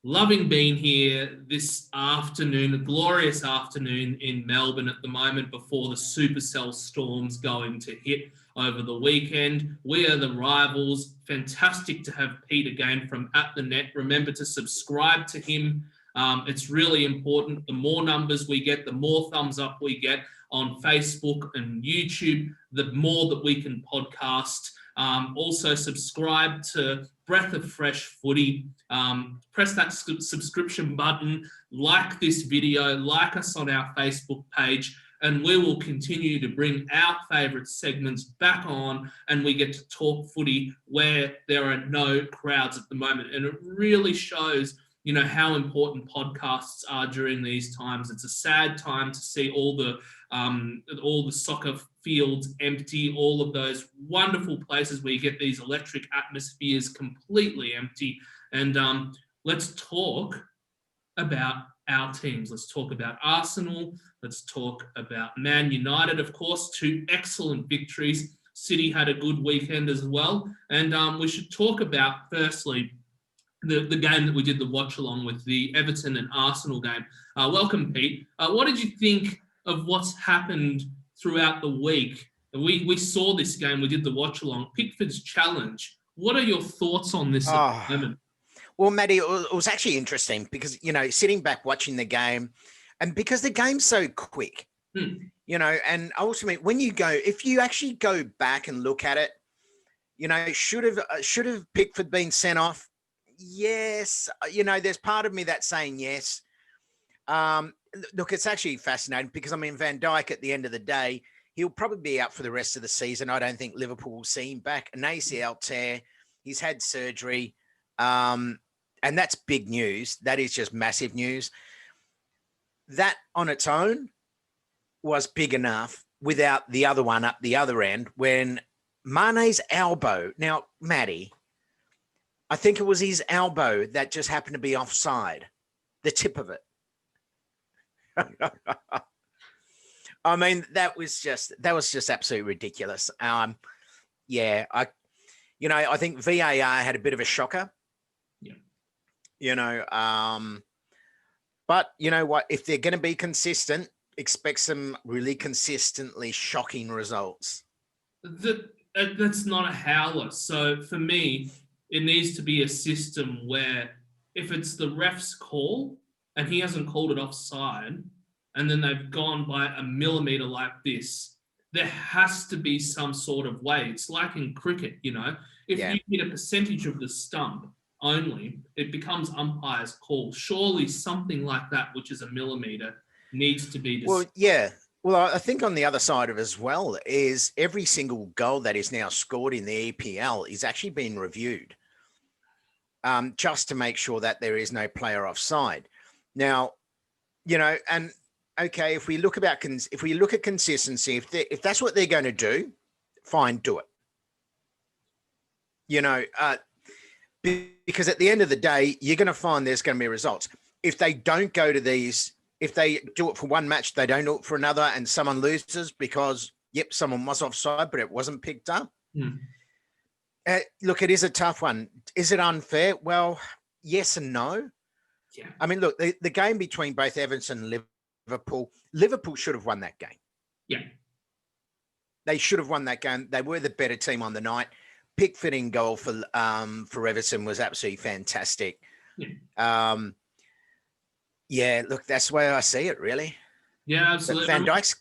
Loving being here this afternoon, a glorious afternoon in Melbourne at the moment before the supercell storm's going to hit over the weekend. We are the rivals. Fantastic to have Pete again from At The Net. Remember to subscribe to him. It's really important. The more numbers we get, the more thumbs up we get on Facebook and YouTube, the more that we can podcast. Also subscribe to Breath of Fresh Footy. Press that subscription button, like this video, like us on our Facebook page, and we will continue to bring our favourite segments back on, and we get to talk footy where there are no crowds at the moment. And it really shows, how important podcasts are during these times. It's a sad time to see all the soccer fields empty, all of those wonderful places where you get these electric atmospheres completely empty. And let's talk about our teams. Let's talk about Arsenal. Let's talk about Man United, of course, 2 excellent victories. City had a good weekend as well. And we should talk about, firstly, the game that we did the watch along with, the Everton and Arsenal game. Welcome, Pete. What did you think of what's happened throughout the week? We saw this game, we did the watch along. Pickford's challenge. What are your thoughts on this at the moment? Well, Matty, it was actually interesting because, sitting back watching the game, and because the game's so quick, and ultimately if you actually go back and look at it, should have Pickford been sent off? Yes. There's part of me that's saying yes. Look, it's actually fascinating because, Van Dijk at the end of the day, he'll probably be out for the rest of the season. I don't think Liverpool will see him back. An ACL tear. He's had surgery. And that's big news. That is just massive news. That on its own was big enough without the other one up the other end when Mane's elbow. Now, Matty, I think it was his elbow that just happened to be offside, the tip of it. That was just absolutely ridiculous. I think VAR had a bit of a shocker. But you know what? If they're going to be consistent, expect some really consistently shocking results. That's not a howler. So for me, it needs to be a system where if it's the ref's call and he hasn't called it offside, and then they've gone by a millimetre like this, there has to be some sort of way. It's like in cricket, if you hit a percentage of the stump only, it becomes umpire's call. Surely something like that, which is a millimetre, needs to be decided. Well, yeah. Well, I think on the other side of it as well is every single goal that is now scored in the EPL is actually being reviewed just to make sure that there is no player offside. Now, and okay, if we look at consistency, if that's what they're going to do, fine, do it. Because at the end of the day, you're going to find there's going to be results. If they don't go to these, if they do it for one match, they don't do it for another, and someone loses because, someone was offside, but it wasn't picked up. Look, it is a tough one. Is it unfair? Well, yes and no. Yeah. Look, the game between both Everton and Liverpool should have won that game. Yeah. They should have won that game. They were the better team on the night. Pickford in goal for Everton was absolutely fantastic. Look, that's the way I see it, really. Yeah, absolutely. Van Dijk's...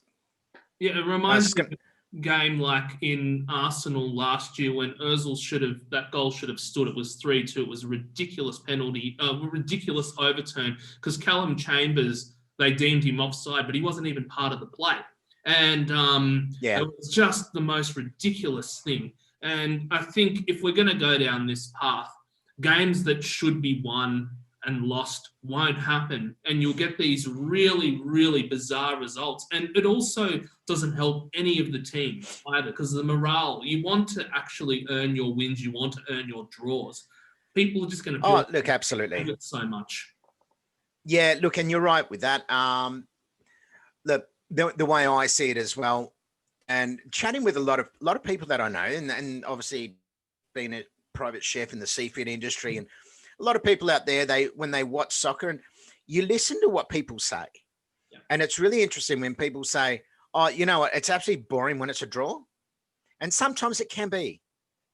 Yeah, it reminds me of a game like in Arsenal last year when that goal should have stood. It was 3-2. It was a ridiculous penalty, a ridiculous overturn, because Callum Chambers, they deemed him offside, but he wasn't even part of the play. And it was just the most ridiculous thing. And I think if we're going to go down this path, games that should be won and lost won't happen. And you'll get these really, really bizarre results. And it also doesn't help any of the teams either, because the morale, you want to actually earn your wins, you want to earn your draws. People are just going to look, absolutely so much. Yeah, look, and you're right with that. Look, the way I see it as well, and chatting with a lot of people that I know, and obviously being a private chef in the seafood industry, and a lot of people out there, when they watch soccer, and you listen to what people say. Yeah. And it's really interesting when people say, oh, you know what, it's absolutely boring when it's a draw. And sometimes it can be.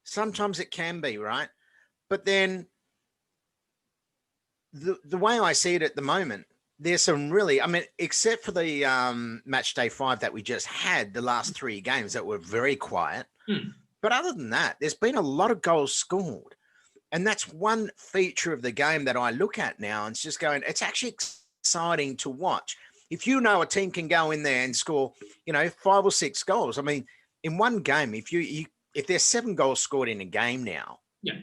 Sometimes it can be, right? But then the way I see it at the moment, there's some really, I mean, except for the match day 5 that we just had, the last 3 games that were very quiet. But other than that, there's been a lot of goals scored. And that's one feature of the game that I look at now. And it's just going, it's actually exciting to watch. If you know a team can go in there and score, 5 or 6 goals. I mean, in one game, if there's 7 goals scored in a game now, yeah,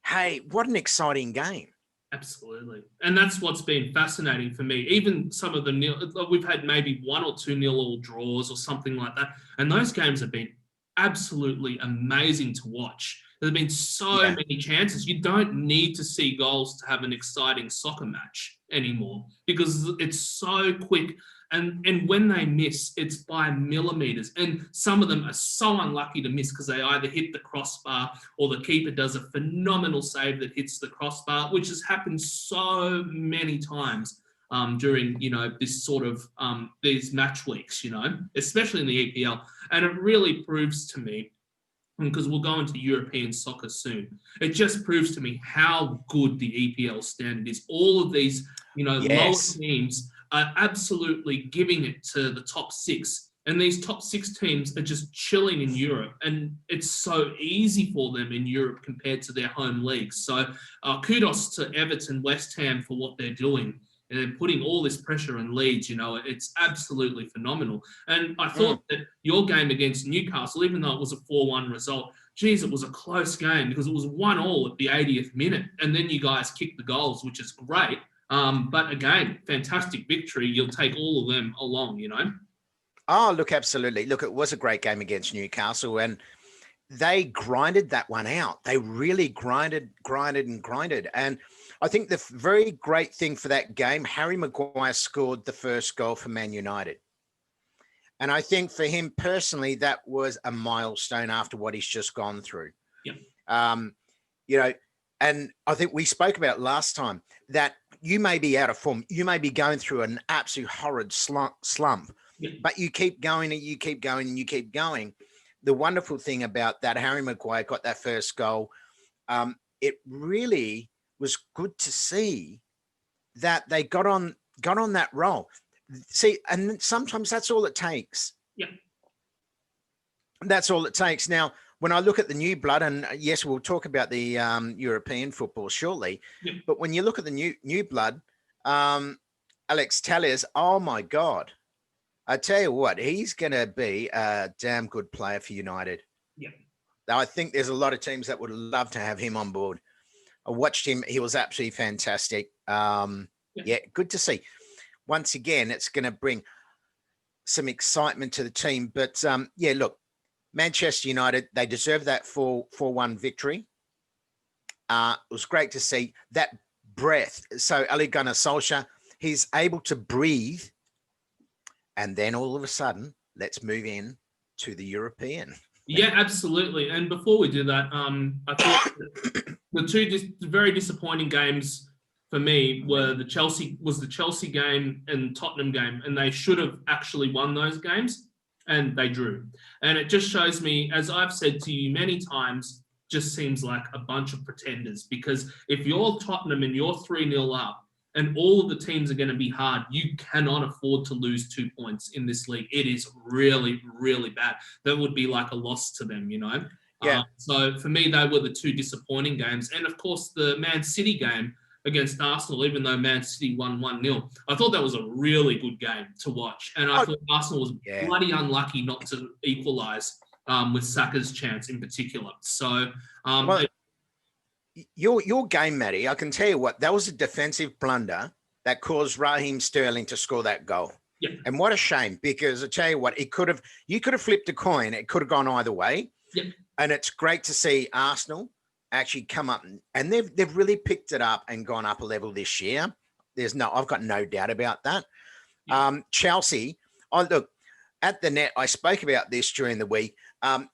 hey, what an exciting game. Absolutely. And that's what's been fascinating for me. Even some of the we've had maybe 1 or 2 nil-all draws or something like that. And those games have been absolutely amazing to watch. There have been so many chances. You don't need to see goals to have an exciting soccer match anymore because it's so quick. And when they miss, it's by millimeters. And some of them are so unlucky to miss because they either hit the crossbar or the keeper does a phenomenal save that hits the crossbar, which has happened so many times during, this sort of these match weeks, especially in the EPL. And it really proves to me, because we'll go into European soccer soon, it just proves to me how good the EPL standard is. All of these, lower teams are absolutely giving it to the top 6. And these top 6 teams are just chilling in Europe. And it's so easy for them in Europe compared to their home leagues. So kudos to Everton, West Ham for what they're doing. And then putting all this pressure on Leeds, it's absolutely phenomenal. And I thought that your game against Newcastle, even though it was a 4-1 result, geez, it was a close game because it was 1-1 at the 80th minute. And then you guys kicked the goals, which is great. But again, fantastic victory. You'll take all of them along, Oh, look, absolutely. Look, it was a great game against Newcastle, and they grinded that one out. They really grinded. And I think the very great thing for that game, Harry Maguire scored the first goal for Man United. And I think for him personally, that was a milestone after what he's just gone through. Yeah. And I think we spoke about last time that you may be out of form. You may be going through an absolute horrid slump, but you keep going and you keep going and you keep going. The wonderful thing about that, Harry Maguire got that first goal. It really was good to see that they got on that roll. See, and sometimes that's all it takes. Yeah. That's all it takes. Now, when I look at the new blood, and yes, we'll talk about the European football shortly, but when you look at the new blood, Alex Telles, oh my God, I tell you what, he's going to be a damn good player for United. Yeah. I think there's a lot of teams that would love to have him on board. I watched him. He was absolutely fantastic. Good to see. Once again, it's going to bring some excitement to the team. But look, Manchester United, they deserve that 4-1 victory. It was great to see that breath. So Ole Gunnar Solskjaer, he's able to breathe. And then all of a sudden, let's move in to the European. Yeah, absolutely. And before we do that, I thought the 2 very disappointing games for me were the Chelsea game and Tottenham game, and they should have actually won those games, and they drew. And it just shows me, as I've said to you many times, just seems like a bunch of pretenders. Because if you're Tottenham and you're 3-0 up, and all of the teams are going to be hard, you cannot afford to lose 2 points in this league. It is really, really bad. That would be like a loss to them, Yeah. So for me, they were the 2 disappointing games. And of course, the Man City game against Arsenal, even though Man City won 1-0, I thought that was a really good game to watch. And I thought Arsenal was bloody unlucky not to equalise with Saka's chance in particular. So, your game, Matty, I can tell you what, that was a defensive blunder that caused Raheem Sterling to score that goal. Yeah. And what a shame, because I tell you what, you could have flipped a coin. It could have gone either way. Yeah. And it's great to see Arsenal actually come up, and they've really picked it up and gone up a level this year. I've got no doubt about that. Yeah. Chelsea, look, at the net, I spoke about this during the week.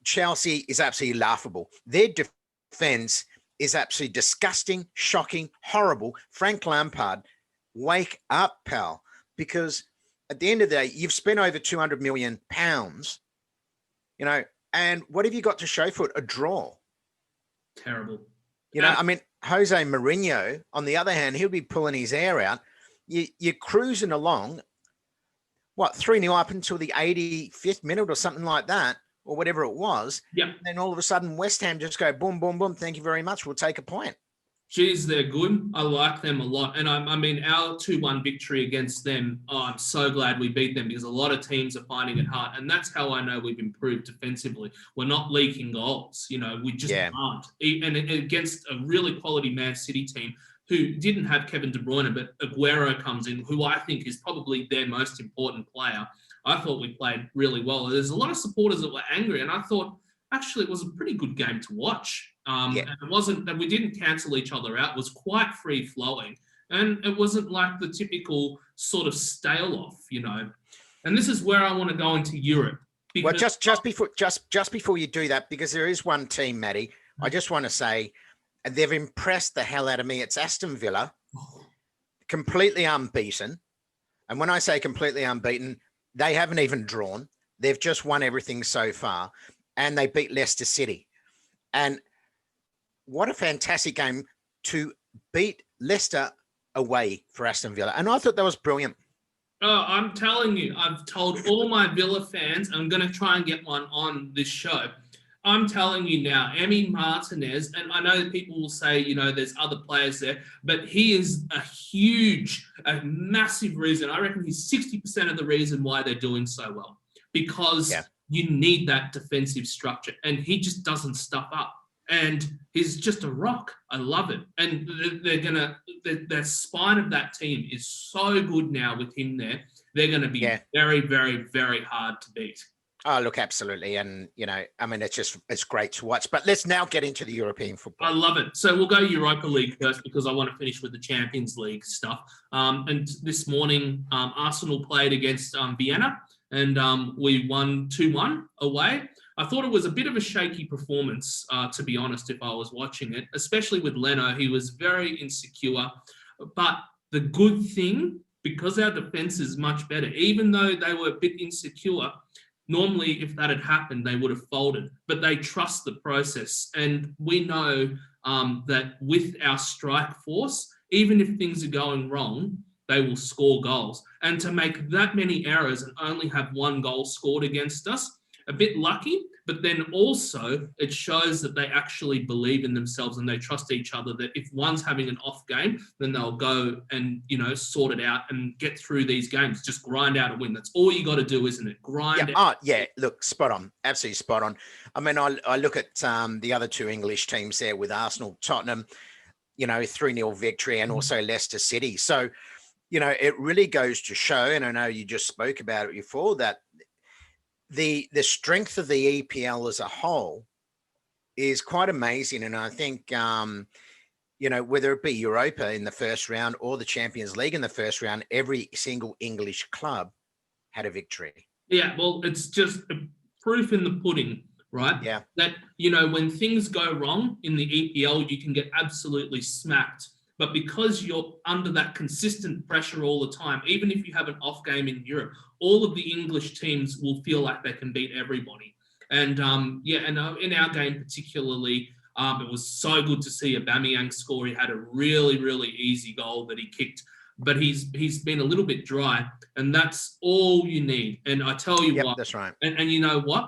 Chelsea is absolutely laughable. Their defense is absolutely disgusting, shocking, horrible. Frank Lampard, wake up, pal, because at the end of the day, you've spent over £200 million, and what have you got to show for it? A draw. Terrible. I mean, Jose Mourinho, on the other hand, he'll be pulling his hair out. You're cruising along, 3-0 up until the 85th minute or something like that, or whatever it was. Yeah. And then all of a sudden, West Ham just go boom, boom, boom. Thank you very much. We'll take a point. Geez, they're good. I like them a lot. And I mean, our 2-1 victory against them, I'm so glad we beat them because a lot of teams are finding it hard. And that's how I know we've improved defensively. We're not leaking goals. We just aren't. And against a really quality Man City team who didn't have Kevin De Bruyne, but Aguero comes in, who I think is probably their most important player. I thought we played really well. There's a lot of supporters that were angry, and I thought, actually, it was a pretty good game to watch. And it wasn't that we didn't cancel each other out. It was quite free flowing. And it wasn't like the typical sort of stale off, And this is where I want to go into Europe. Well, just before you do that, because there is one team, Matty, I just want to say they've impressed the hell out of me. It's Aston Villa, completely unbeaten. And when I say completely unbeaten, they haven't even drawn. They've just won everything so far. And they beat Leicester City. And what a fantastic game to beat Leicester away for Aston Villa. And I thought that was brilliant. Oh, I'm telling you, I've told all my Villa fans, I'm going to try and get one on this show. I'm telling you now, Emi Martinez, and I know that people will say, there's other players there, but he is a massive reason. I reckon he's 60% of the reason why they're doing so well. Because you need that defensive structure, and he just doesn't stuff up. And he's just a rock. I love it. And the spine of that team is so good now with him there. They're going to be very, very, very hard to beat. Oh, look, absolutely. And, it's great to watch. But let's now get into the European football. I love it. So we'll go Europa League first because I want to finish with the Champions League stuff. And this morning, Arsenal played against Vienna. And we won 2-1 away. I thought it was a bit of a shaky performance, to be honest, if I was watching it, especially with Leno. He was very insecure. But the good thing, because our defence is much better, even though they were a bit insecure, normally if that had happened, they would have folded. But they trust the process. And we know that with our strike force, even if things are going wrong, they will score goals. And to make that many errors and only have one goal scored against us, a bit lucky, but then also it shows that they actually believe in themselves and they trust each other, that if one's having an off game, then they'll go and, sort it out and get through these games. Just grind out a win. That's all you got to do, isn't it? Grind out. Look, spot on. Absolutely spot on. I mean, I look at the other two English teams there with Arsenal, Tottenham, 3-0 victory, and also Leicester City. So, it really goes to show, and I know you just spoke about it before, that the strength of the EPL as a whole is quite amazing. And I think, whether it be Europa in the first round or the Champions League in the first round, every single English club had a victory. Yeah, well, it's just proof in the pudding, right? Yeah. That, when things go wrong in the EPL, you can get absolutely smacked. But because you're under that consistent pressure all the time, even if you have an off game in Europe, all of the English teams will feel like they can beat everybody. And in our game particularly, it was so good to see Aubameyang score. He had a really, really easy goal that he kicked, but he's been a little bit dry, and that's all you need. And I tell you what, that's right. And you know what?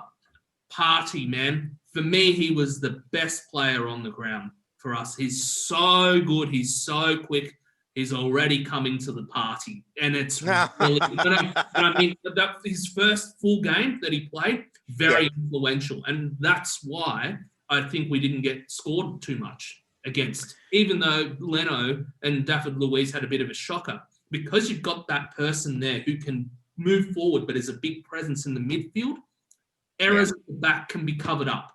Partey, man. For me, he was the best player on the ground. For us, he's so good, he's so quick, he's already coming to the party, and it's really, that his first full game that he played, very influential, and that's why I think we didn't get scored too much against, even though Leno and David Luiz had a bit of a shocker, because you've got that person there who can move forward but is a big presence in the midfield. Errors at the back can be covered up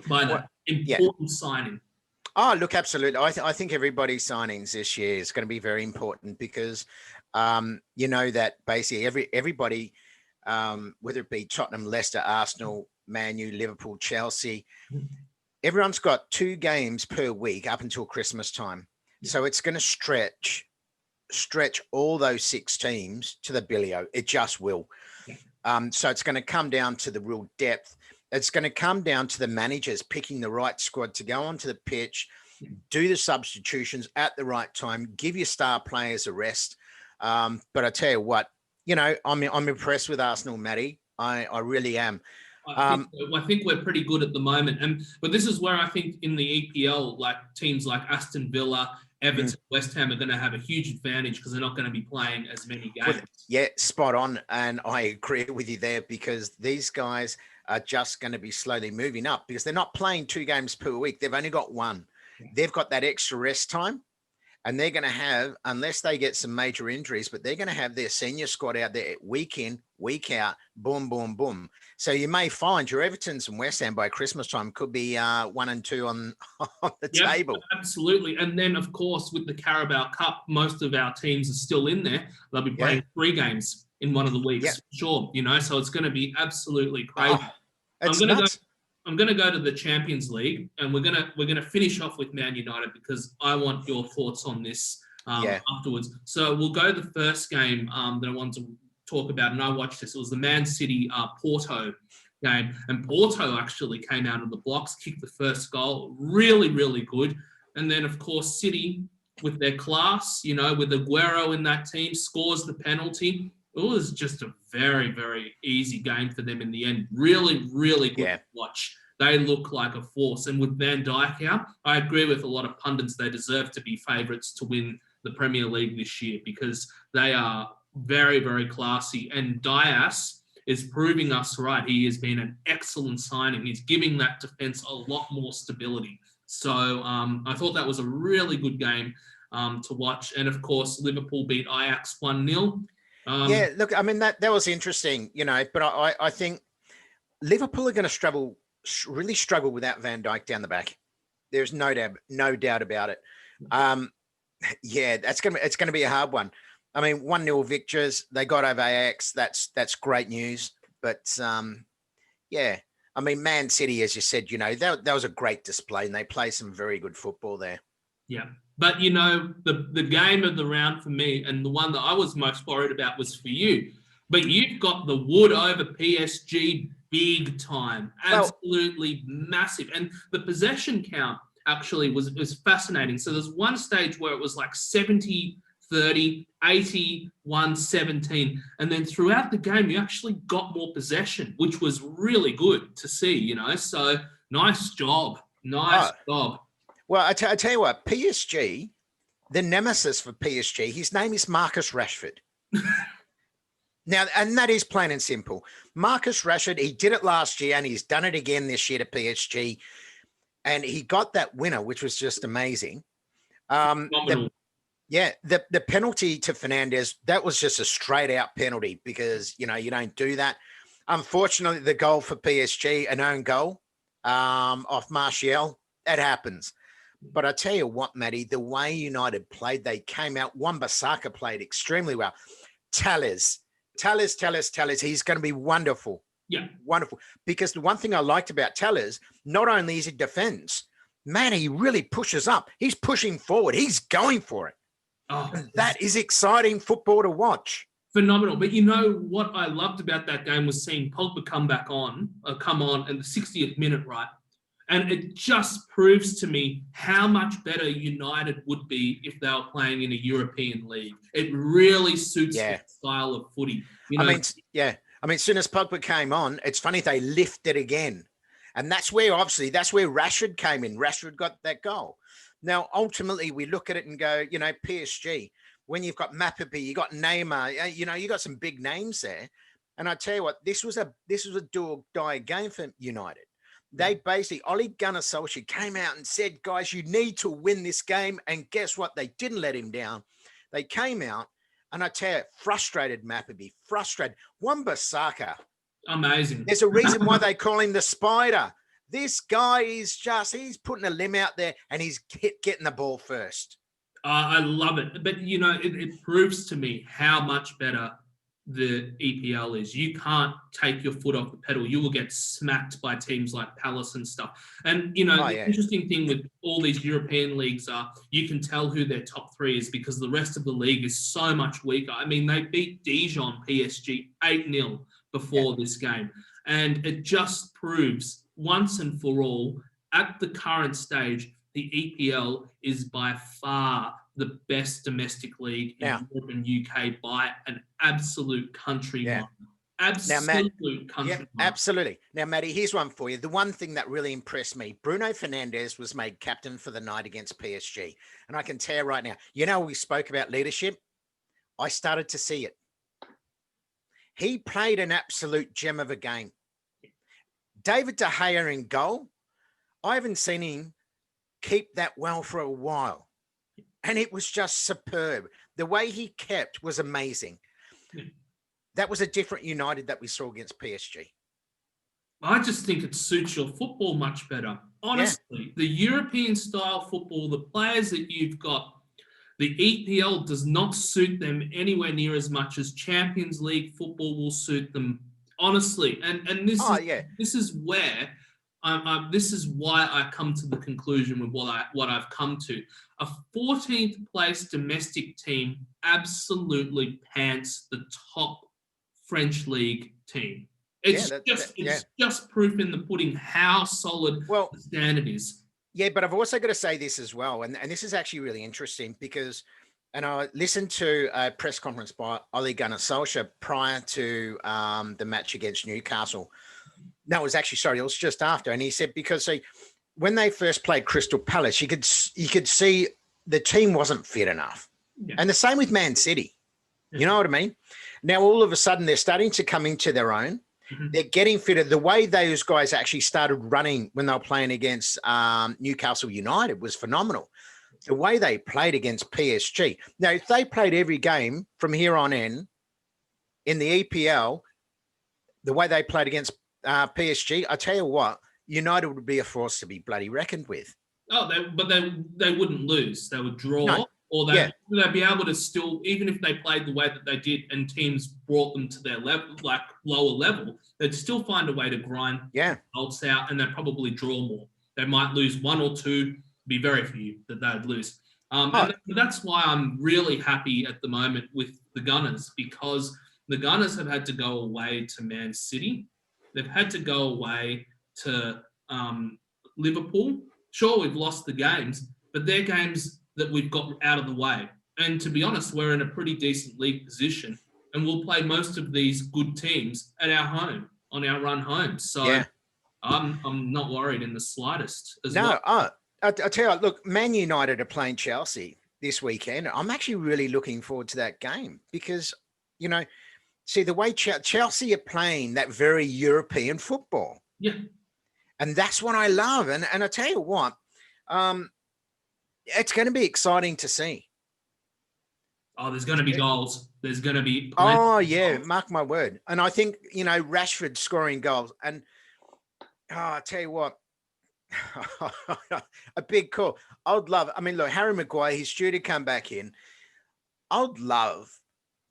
by that important signing. Oh, look, absolutely. I think everybody's signings this year is going to be very important because, that basically everybody, whether it be Tottenham, Leicester, Arsenal, Man U, Liverpool, Chelsea, everyone's got 2 games per week up until Christmas time. Yeah. So it's going to stretch all those 6 teams to the billio. It just will. Yeah. So it's going to come down to the real depth. It's going to come down to the managers picking the right squad to go onto the pitch, do the substitutions at the right time, give your star players a rest. But I tell you what, I'm impressed with Arsenal, Matty. I really am. I think we're pretty good at the moment, but this is where I think in the EPL, like teams like Aston Villa, Everton, West Ham are going to have a huge advantage because they're not going to be playing as many games. Yeah, spot on, and I agree with you there because these guys are just going to be slowly moving up because they're not playing 2 games per week. They've only got 1. Yeah. They've got that extra rest time. And they're going to have, unless they get some major injuries, but they're going to have their senior squad out there week in, week out, boom, boom, boom. So you may find your Evertons and West Ham by Christmas time could be 1 and 2 on the table. Absolutely. And then, of course, with the Carabao Cup, most of our teams are still in there. They'll be playing 3 games in one of the weeks, sure. So it's going to be absolutely crazy. I'm going to go to the Champions League, and we're going to finish off with Man United because I want your thoughts on this afterwards. So we'll go the first game that I wanted to talk about, and I watched this. It was the Man City Porto game, and Porto actually came out of the blocks, kicked the first goal, really, really good. And then, of course, City with their class, with Aguero in that team, scores the penalty. It was just a very, very easy game for them in the end. Really, really good to watch. They look like a force. And with Van Dijk out, I agree with a lot of pundits. They deserve to be favourites to win the Premier League this year because they are very, very classy. And Dias is proving us right. He has been an excellent signing. He's giving that defence a lot more stability. So I thought that was a really good game to watch. And, of course, Liverpool beat Ajax 1-0. Look, I mean, that was interesting, but I think Liverpool are going to really struggle without Van Dijk down the back. There's no doubt about it. It's going to be a hard one. I mean, 1-0 victors, they got over Ajax. That's great news. But I mean, Man City, as you said, that was a great display and they play some very good football there. Yeah. But, the game of the round for me and the one that I was most worried about was for you. But you've got the wood over PSG big time. Absolutely massive. And the possession count actually was fascinating. So there's one stage where it was like 70-30, 81-17. And then throughout the game, you actually got more possession, which was really good to see, So nice job. Nice job. Well, I tell you what, PSG, the nemesis for PSG, his name is Marcus Rashford. Now, and that is plain and simple. Marcus Rashford, he did it last year and he's done it again this year to PSG. And he got that winner, which was just amazing. The penalty to Fernandes, that was just a straight out penalty because, you don't do that. Unfortunately, the goal for PSG, an own goal off Martial, that happens. But I tell you what, Matty, the way United played, they came out. Wan-Bissaka played extremely well. Telles, he's going to be wonderful. Yeah. Wonderful. Because the one thing I liked about Telles, not only is he defense, man, he really pushes up. He's pushing forward. He's going for it. And that is exciting football to watch. Phenomenal. But what I loved about that game was seeing Pogba come on in the 60th minute, right? And it just proves to me how much better United would be if they were playing in a European league. It really suits the style of footy. I mean, as soon as Pogba came on, it's funny they lifted again. And that's where Rashford came in. Rashford got that goal. Now, ultimately, we look at it and go, PSG, when you've got Mbappé, you got Neymar, you got some big names there. And I tell you what, this was a do or die game for United. They basically, Ole Gunnar Solskjaer came out and said, guys, you need to win this game. And guess what? They didn't let him down. They came out, and I tell you, frustrated Mbappé, frustrated. Wan-Bissaka. Amazing. There's a reason why they call him the Spider. This guy is he's putting a limb out there, and he's getting the ball first. I love it. But, it proves to me how much better the EPL is. You can't take your foot off the pedal. You will get smacked by teams like Palace and stuff. And, the interesting thing with all these European leagues are you can tell who their top three is because the rest of the league is so much weaker. I mean, they beat Dijon PSG 8-0 before this game. And it just proves once and for all, at the current stage, the EPL is by far the best domestic league in Europe and UK by an absolute country mile. Absolute country mile. Absolutely. Now, Matty, here's one for you. The one thing that really impressed me, Bruno Fernandes was made captain for the night against PSG. And I can tell you right now, we spoke about leadership. I started to see it. He played an absolute gem of a game. David De Gea in goal. I haven't seen him keep that well for a while. And it was just superb. The way he kept was amazing. That was a different United that we saw against PSG. I just think it suits your football much better. Honestly, the European style football, the players that you've got, the EPL does not suit them anywhere near as much as Champions League football will suit them. Honestly, and this is where this is why I come to the conclusion with what I've come to. A 14th place domestic team absolutely pants the top French league team. It's just proof in the pudding how solid the standard is. Yeah, but I've also got to say this as well, and this is actually really interesting because, and I listened to a press conference by Ole Gunnar Solskjaer prior to the match against Newcastle. No, it was just after. And he said, because when they first played Crystal Palace, you could see the team wasn't fit enough. Yeah. And the same with Man City. Yeah. You know what I mean? Now, all of a sudden, they're starting to come into their own. Mm-hmm. They're getting fitter. The way those guys actually started running when they were playing against Newcastle United was phenomenal. The way they played against PSG. Now, if they played every game from here on in the EPL, the way they played against PSG, I tell you what, United would be a force to be bloody reckoned with. Oh, they wouldn't lose. They would draw, or they'd be able to still, even if they played the way that they did and teams brought them to their level, like lower level, they'd still find a way to grind results out, and they'd probably draw more. They might lose one or two, be very few that they'd lose. And that's why I'm really happy at the moment with the Gunners, because the Gunners have had to go away to Man City. They've had to go away to Liverpool. Sure, we've lost the games, but they're games that we've got out of the way. And to be honest, we're in a pretty decent league position, and we'll play most of these good teams at our home, on our run home. So I'm not worried in the slightest. I tell you, look, Man United are playing Chelsea this weekend. I'm actually really looking forward to that game because, see, the way Chelsea are playing that very European football. Yeah. And that's what I love. And I tell you what, it's going to be exciting to see. Oh, there's going to be goals. There's going to be. Oh, yeah. Mark my word. And I think, Rashford scoring goals. And I tell you what, a big call. Look, Harry Maguire, he's due to come back in. I'd love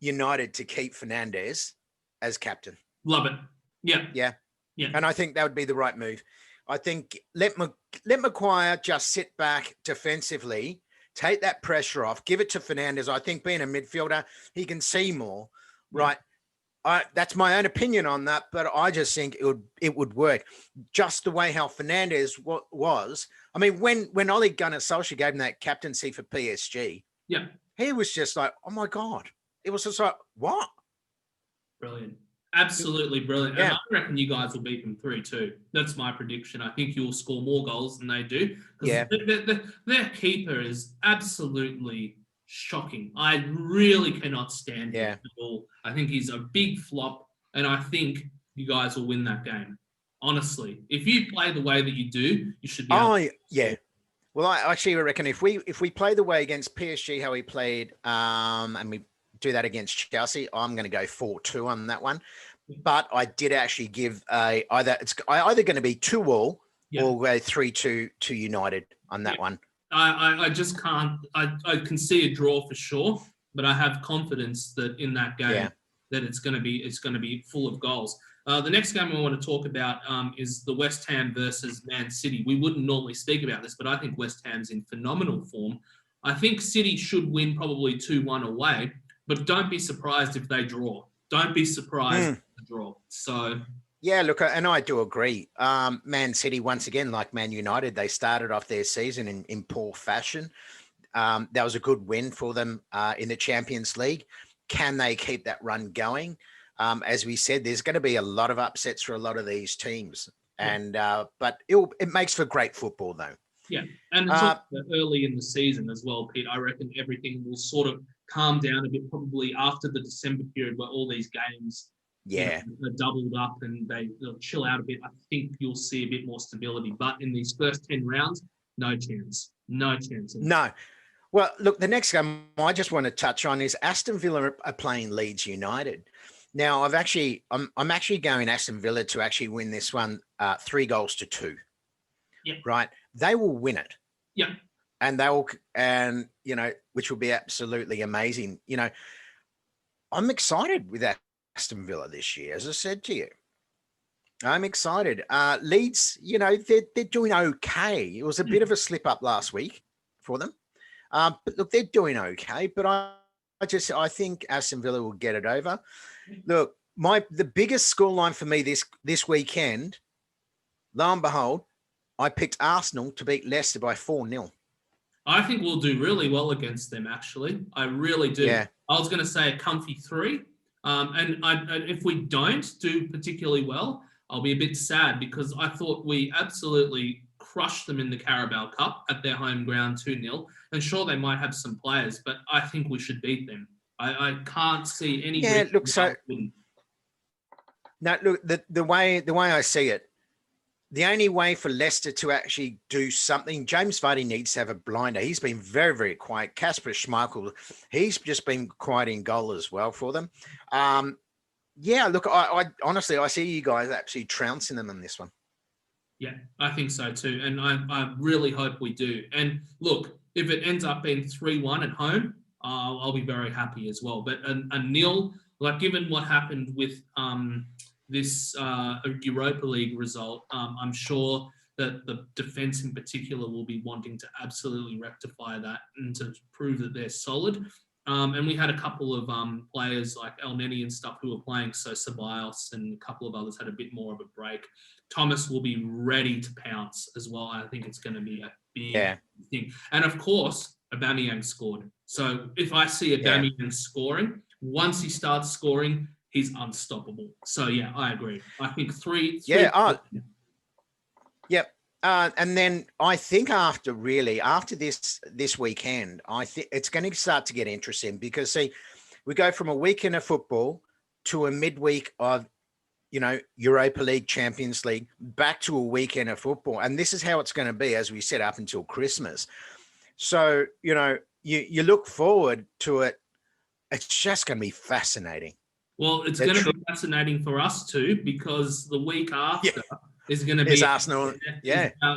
United to keep Fernandes as captain. Love it. Yeah. Yeah. Yeah. And I think that would be the right move. I think let Maguire just sit back defensively, take that pressure off, give it to Fernandes. I think being a midfielder, he can see more, right? That's my own opinion on that, but I just think it would work. Just the way how Fernandes was. I mean, when Ole Gunnar Solskjaer gave him that captaincy for PSG, he was just like, oh my God. It was just like, what? Brilliant. Absolutely brilliant. Yeah. And I reckon you guys will beat them 3-2. That's my prediction. I think you'll score more goals than they do. Yeah. Their keeper is absolutely shocking. I really cannot stand him at all. I think he's a big flop, and I think you guys will win that game. Honestly, if you play the way that you do, you should be able to. Well, I actually reckon if we play the way against PSG how we played, and we do that against Chelsea, I'm going to go 4-2 on that one. But I did actually give either going to be 2-2 or go 3-2 to United on that one. I just can't. I can see a draw for sure, but I have confidence that in that game that it's going to be full of goals. The next game I want to talk about is the West Ham versus Man City. We wouldn't normally speak about this, but I think West Ham's in phenomenal form. I think City should win probably 2-1 away, but don't be surprised if they draw. Don't be surprised if they draw. So... Yeah, look, and I do agree. Man City, once again, like Man United, they started off their season in poor fashion. That was a good win for them in the Champions League. Can they keep that run going? As we said, there's going to be a lot of upsets for a lot of these teams, and but it makes for great football, though. Yeah, and it's also early in the season as well, Pete. I reckon everything will sort of calm down a bit probably after the December period where all these games are doubled up and they'll chill out a bit. I think you'll see a bit more stability. But in these first 10 rounds, no chance. No chance. No. Well, look, the next game I just want to touch on is Aston Villa are playing Leeds United. Now, I'm actually going Aston Villa to actually win this one 3-2. Yeah. Right. They will win it. Yeah. And which will be absolutely amazing. I'm excited with Aston Villa this year, as I said to you. I'm excited. Leeds, they're doing okay. It was a bit of a slip up last week for them. But look, they're doing okay. But I think Aston Villa will get it over. Look, the biggest scoreline for me this weekend, lo and behold, I picked Arsenal to beat Leicester by 4-0. I think we'll do really well against them, actually. I really do. Yeah. I was going to say a comfy 3. And if we don't do particularly well, I'll be a bit sad because I thought we absolutely crushed them in the Carabao Cup at their home ground 2-0. And sure, they might have some players, but I think we should beat them. I can't see any. Yeah, look, the way I see it, the only way for Leicester to actually do something, James Vardy needs to have a blinder. He's been very, very quiet. Kasper Schmeichel, he's just been quiet in goal as well for them. Yeah, look, I honestly, I see you guys absolutely trouncing them in this one. Yeah, I think so too. And I really hope we do. And look, if it ends up being 3-1 at home, I'll be very happy as well. But a nil, like given what happened with this Europa League result, I'm sure that the defence in particular will be wanting to absolutely rectify that and to prove that they're solid. And we had a couple of players like El Neni and stuff who were playing, so Ceballos and a couple of others had a bit more of a break. Thomas will be ready to pounce as well. I think it's going to be a big thing. And of course, Aubameyang scored. So if I see Aubameyang scoring, once he starts scoring, he's unstoppable. So yeah, I agree. I think 3. Yep. And then I think after this weekend, I think it's going to start to get interesting because see, we go from a weekend of football to a midweek of, Europa League, Champions League, back to a weekend of football. And this is how it's going to be, as we said, up until Christmas. So, you look forward to it. It's just going to be fascinating. Well, it's going to be fascinating for us too, because the week after is going to be Arsenal.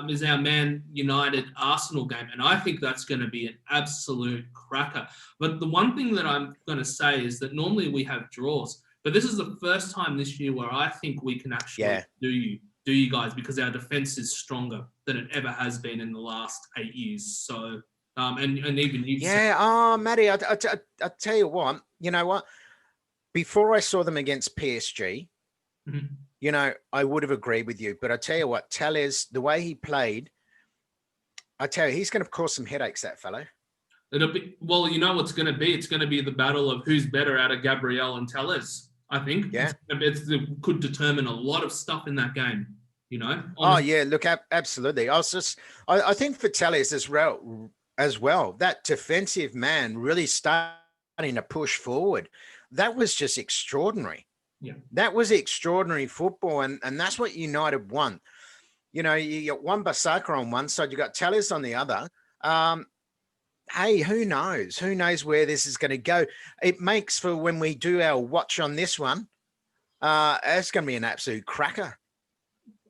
Is our Man United Arsenal game. And I think that's going to be an absolute cracker. But the one thing that I'm going to say is that normally we have draws, but this is the first time this year where I think we can actually do you guys, because our defense is stronger than it ever has been in the last 8 years. So, and even you. Yeah. Matty, I tell you what, you know what? Before I saw them against PSG, I would have agreed with you. But I tell you what, Telles, the way he played, I tell you, he's going to cause some headaches, that fellow. It'll be, well, you know what's going to be? It's going to be the battle of who's better out of Gabriel and Telles, I think. Yeah. It could determine a lot of stuff in that game, Honestly. Oh, yeah, look, absolutely. I think for Telles as well, that defensive man really starting to push forward. That was just extraordinary. Yeah. That was extraordinary football, and that's what United want. You got Wan-Bissaka on one side, you got Telles on the other. Hey, who knows? Who knows where this is going to go? It makes for when we do our watch on this one, it's going to be an absolute cracker.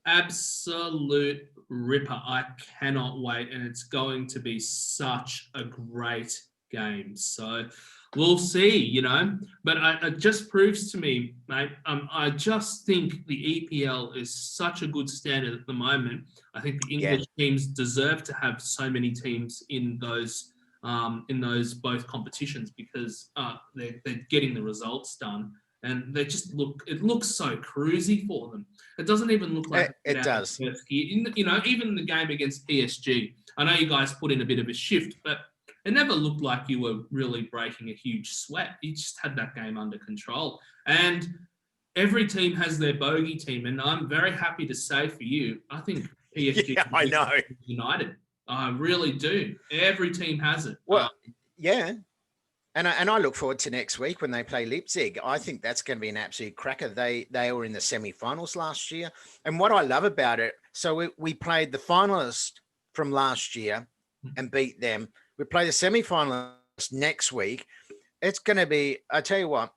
Absolute ripper. I cannot wait, and it's going to be such a great games. So we'll see, you know. But it just proves to me, mate, I just think the EPL is such a good standard at the moment. I think the English teams deserve to have so many teams in those both competitions because they're getting the results done. And they just it looks so cruisy for them. It doesn't even look like it does. You know, even the game against PSG, I know you guys put in a bit of a shift, but it never looked like you were really breaking a huge sweat. You just had that game under control. And every team has their bogey team. And I'm very happy to say for you, I think PSG I know. United. I really do. Every team has it. Well, yeah. And I look forward to next week when they play Leipzig. I think that's going to be an absolute cracker. They were in the semi-finals last year. And what I love about it, so we played the finalists from last year and beat them. We play the semi-finalists next week. It's going to be, I tell you what,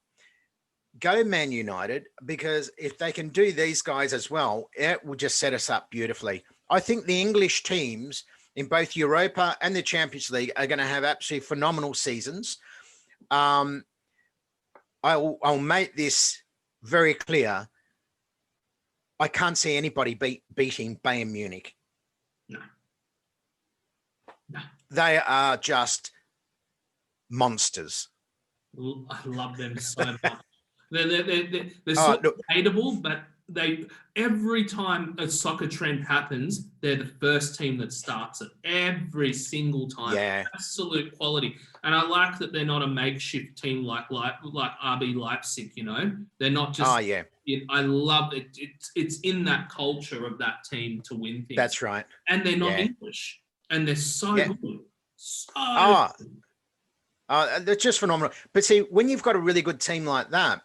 go Man United, because if they can do these guys as well, it will just set us up beautifully. I think the English teams in both Europa and the Champions League are going to have absolutely phenomenal seasons. I'll make this very clear. I can't see anybody beating Bayern Munich. No. They are just monsters. I love them so much. They're sort of hateable, but every time a soccer trend happens, they're the first team that starts it every single time. Yeah. Absolute quality. And I like that they're not a makeshift team like RB Leipzig, you know. They're not just I love it. It's in that culture of that team to win things. That's right. And they're not English. And they're so good. So they're just phenomenal. But see, when you've got a really good team like that,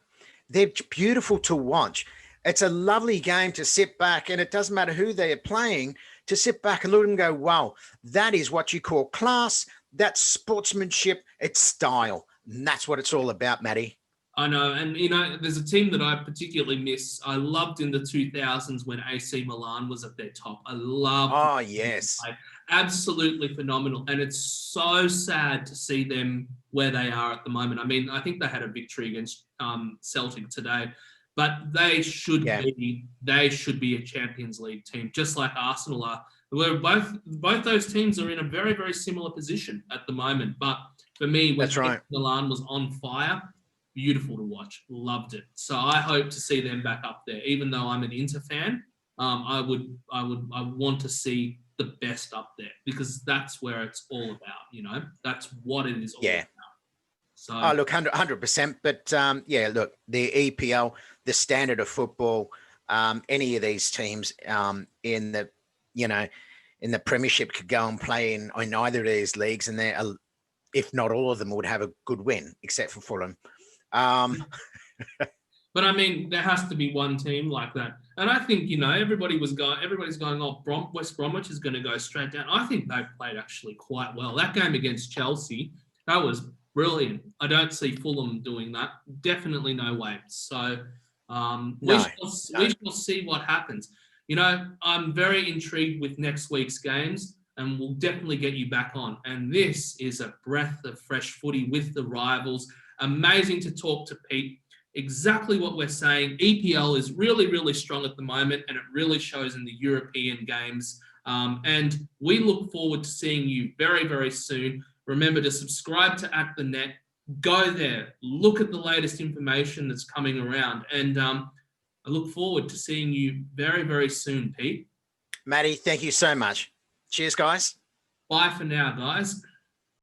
they're beautiful to watch. It's a lovely game to sit back, and it doesn't matter who they're playing, to sit back and look and go, wow, that is what you call class. That's sportsmanship. It's style. And that's what it's all about, Matty. I know. And, you know, there's a team that I particularly miss. I loved in the 2000s when AC Milan was at their top. I loved. Oh, yes. Absolutely phenomenal. And it's so sad to see them where they are at the moment. I mean, I think they had a victory against Celtic today, but they should be a Champions League team, just like Arsenal are. Where both those teams are in a very, very similar position at the moment. But for me, when Milan was on fire, beautiful to watch. Loved it. So I hope to see them back up there. Even though I'm an Inter fan, I want to see the best up there, because that's where it's all about, you know. That's what it is all about. So look, 100%. But look, the EPL, the standard of football, any of these teams in the Premiership could go and play in either of these leagues, and they, if not all of them, would have a good win, except for Fulham. But I mean, there has to be one team like that. And I think, you know, everybody's going, oh, West Bromwich is going to go straight down. I think they've played actually quite well. That game against Chelsea, that was brilliant. I don't see Fulham doing that. Definitely no way. So we shall see what happens. You know, I'm very intrigued with next week's games, and we'll definitely get you back on. And this is a breath of fresh footy with the rivals. Amazing to talk to Pete. Exactly what we're saying. EPL is really, really strong at the moment, and it really shows in the European games. And we look forward to seeing you very, very soon. Remember to subscribe to At The Net. Go there. Look at the latest information that's coming around. And I look forward to seeing you very, very soon, Pete. Matty, thank you so much. Cheers, guys. Bye for now, guys.